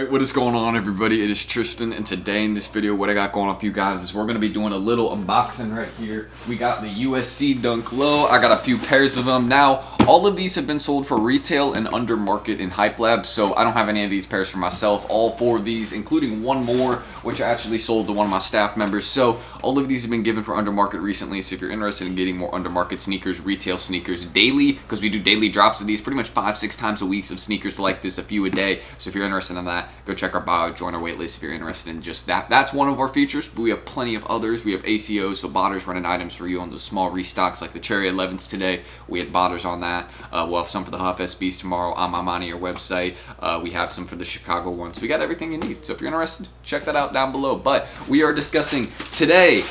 Alright, what is going on, everybody? It is Tristan, and today in this video what I got going on for you guys is we're going to be doing a little unboxing right here. We got the USC Dunk Low. I got a few pairs of them. Now, all of these have been sold for retail and under market in Hype Lab, so I don't have any of these pairs for myself. All four of these, including one more, which I actually sold to one of my staff members. So all of these have been given for under market recently, so if you're interested in getting more under market sneakers, retail sneakers daily, because we do daily drops of these pretty much 5-6 times a week of sneakers like this, a few a day. So if you're interested in that, go check our bio, join our waitlist if you're interested in just that. That's one of our features, but we have plenty of others. We have ACOs, so botters running items for you on those small restocks like the Cherry 11s today. We had botters on that. We'll have some for the Huff SBs tomorrow on my Money or website. We have some for the Chicago ones. So we got everything you need. So if you're interested, check that out down below. But we are discussing today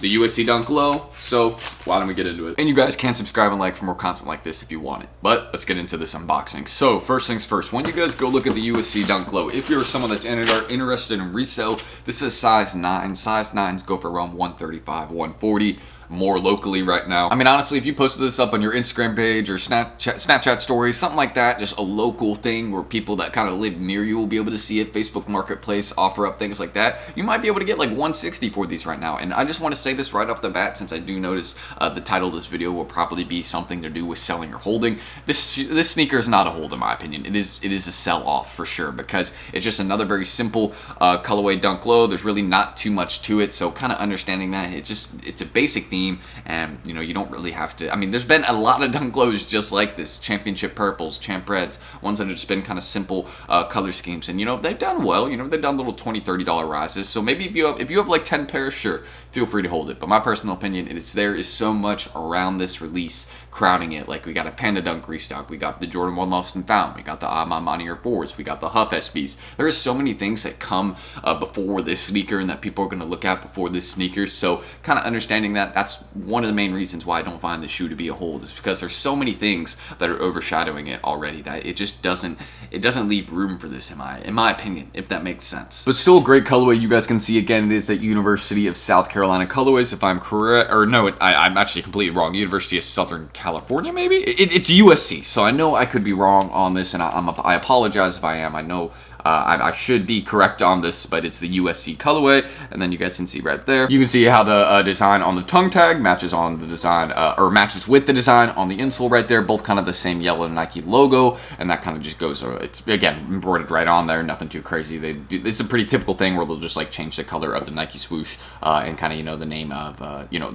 the USC Dunk Low, so why don't we get into it? And you guys can subscribe and like for more content like this if you want it. But let's get into this unboxing. So first things first, when you guys go look at the USC Dunk Low, if you're someone that's interested in resale, this is size 9. Size 9s go for around $135, $140. More locally right now. I mean, honestly, if you posted this up on your Instagram page or Snapchat stories, something like that, just a local thing where people that kind of live near you will be able to see it, Facebook Marketplace, offer up things like that, you might be able to get like $160 for these right now. And I just want to say this right off the bat, since I do notice the title of this video will probably be something to do with selling or holding. This sneaker is not a hold in my opinion. It is a sell off for sure, because it's just another very simple colorway Dunk Low. There's really not too much to it, so kind of understanding that it's a basic theme. And you know, you don't really have to, I mean, there's been a lot of Dunk Lows just like this, championship purples, champ reds, ones that have just been kind of simple color schemes, and you know, they've done well. You know, they've done little $20-$30 rises, so maybe if you have like 10 pairs, sure, feel free to hold it. But my personal opinion is there is so much around this release crowding it. Like, we got a Panda Dunk restock, we got the Jordan 1 Lost and Found, we got the My Money or 4s, we got the Huff SBs. There is so many things that come before this sneaker and that people are going to look at before this sneaker, so kind of understanding that, that's one of the main reasons why I don't find the shoe to be a hold, is because there's so many things that are overshadowing it already that it just doesn't leave room for this in my opinion, if that makes sense. But still a great colorway. You guys can see again, it is at University of South Carolina colorways, if I'm correct, or no, I'm actually completely wrong. University of Southern California, maybe? It's USC, so I know I could be wrong on this, and I apologize if I am. I know I should be correct on this, but it's the USC colorway, and then you guys can see right there. You can see how the design on the tongue tag matches on the design, or matches with the design on the insole right there. Both kind of the same yellow Nike logo, and that kind of just goes. It's again embroidered right on there. Nothing too crazy. It's a pretty typical thing where they'll just like change the color of the Nike swoosh and kind of, you know, the name of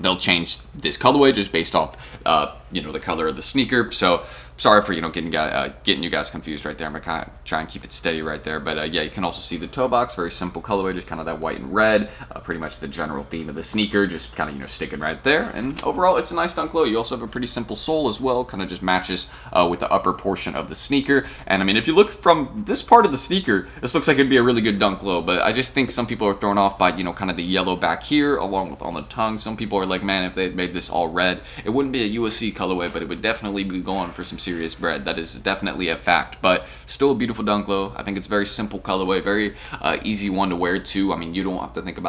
they'll change this colorway just based off the color of the sneaker. So sorry for getting you guys confused right there. I'm gonna try and keep it steady right there. But yeah, you can also see the toe box, very simple colorway, just kind of that white and red, pretty much the general theme of the sneaker, just kind of sticking right there. And overall, it's a nice Dunk Low. You also have a pretty simple sole as well, kind of just matches with the upper portion of the sneaker. And I mean, if you look from this part of the sneaker, this looks like it'd be a really good Dunk Low. But I just think some people are thrown off by kind of the yellow back here, along with on the tongue. Some people are like, man, if they had made this all red, it wouldn't be a USC colorway, but it would definitely be going for some serious bread. That is definitely a fact, but still a beautiful Dunk Low. I think it's very simple colorway, very easy one to wear too. I mean, you don't have to think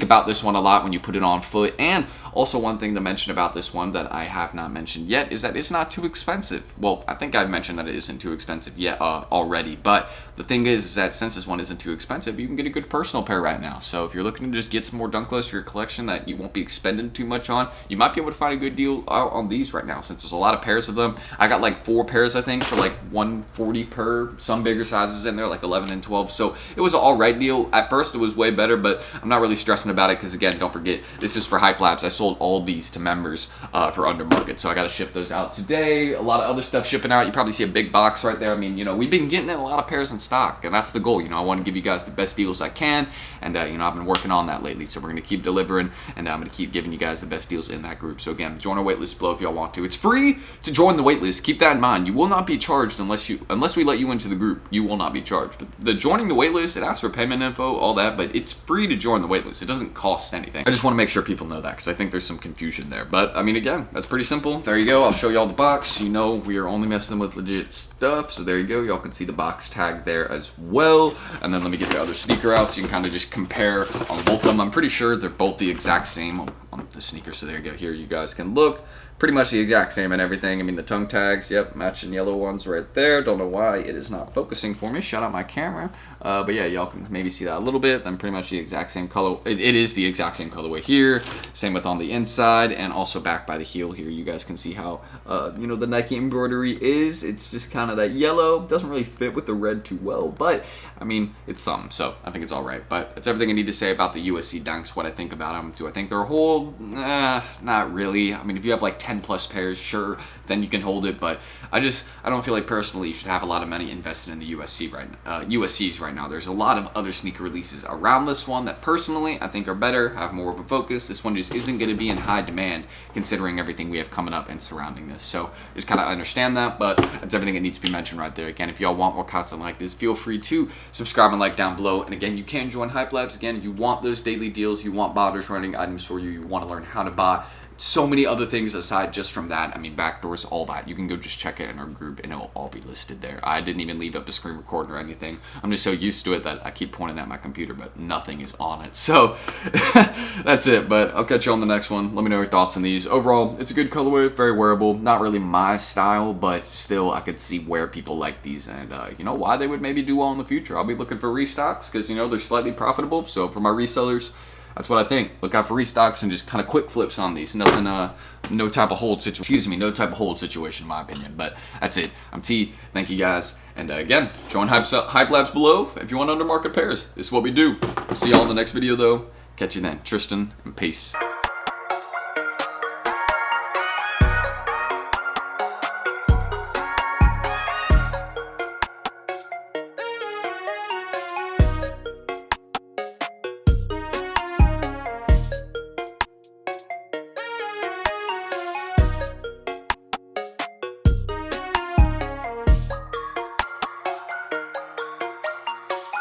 about this one a lot when you put it on foot. And also, one thing to mention about this one that I have not mentioned yet is that it's not too expensive. Well, I think I've mentioned that it isn't too expensive yet already, but the thing is that since this one isn't too expensive, you can get a good personal pair right now. So if you're looking to just get some more Dunk Lows for your collection that you won't be expending too much on, you might be able to find a good deal on these right now, since there's a lot of pairs of them. I got like 4 pairs, I think, for like $140 per. Some bigger sizes in there, like 11 and 12. So it was an all right deal. At first, it was way better, but I'm not really stressing about it because, again, don't forget, this is for Hype Labs. I sold all these to members for under market, so I got to ship those out today. A lot of other stuff shipping out. You probably see a big box right there. I mean, we've been getting in a lot of pairs in stock, and that's the goal. I want to give you guys the best deals I can, and I've been working on that lately. So we're going to keep delivering, and I'm going to keep giving you guys the best deals in that group. So again, join our waitlist below if y'all want to. It's free to join the waitlist. Keep that in mind. You will not be charged unless we let you into the group. You will not be charged. But the joining the waitlist, it asks for payment info, all that, but it's free to join the waitlist. It doesn't cost anything. I just want to make sure people know that, because I think there's some confusion there. But I mean, again, that's pretty simple. There you go. I'll show y'all the box. We are only messing with legit stuff. So there you go. Y'all can see the box tag there as well. And then let me get the other sneaker out so you can kind of just compare on both of them. I'm pretty sure they're both the exact same on the sneaker. So there you go. Here you guys can look. pretty much the exact same and everything. I mean, the tongue tags, yep, matching yellow ones right there. Don't know why it is not focusing for me. Shout out my camera. But yeah, y'all can maybe see that a little bit. Then pretty much the exact same color. It is the exact same colorway here. Same with on the inside and also back by the heel here. You guys can see how, you know, the Nike embroidery is. It's just kind of that yellow. Doesn't really fit with the red too well, but I mean, it's something, so I think it's all right. But that's everything I need to say about the USC Dunks, what I think about them. Do I think they're a hold? Not really. I mean, if you have like 10 plus pairs, sure, then you can hold it, but I don't feel like personally you should have a lot of money invested in the USCs right now. There's a lot of other sneaker releases around this one that personally I think are better, have more of a focus. This one just isn't going to be in high demand considering everything we have coming up and surrounding this. So just kind of understand that, but that's everything that needs to be mentioned right there. Again, if y'all want more content like this, feel free to subscribe and like down below. And again, you can join Hype Labs. Again, you want those daily deals, you want botters running items for you, you want to learn how to buy. So many other things aside just from that. I mean, backdoors, all that. You can go just check it in our group and it will all be listed there. I didn't even leave up the screen recording or anything. I'm just so used to it that I keep pointing at my computer, but nothing is on it. So that's it, but I'll catch you on the next one. Let me know your thoughts on these. Overall, it's a good colorway, very wearable. Not really my style, but still I could see where people like these and you know, why they would maybe do well in the future. I'll be looking for restocks because, you know, they're slightly profitable. So for my resellers, that's what I think. Look out for restocks and just kind of quick flips on these. Nothing, no type of hold situation. Excuse me, no type of hold situation in my opinion. But that's it. I'm T. Thank you guys. And again, join Hype Labs below if you want under market pairs. This is what we do. We'll see y'all in the next video though. Catch you then. Tristan and peace.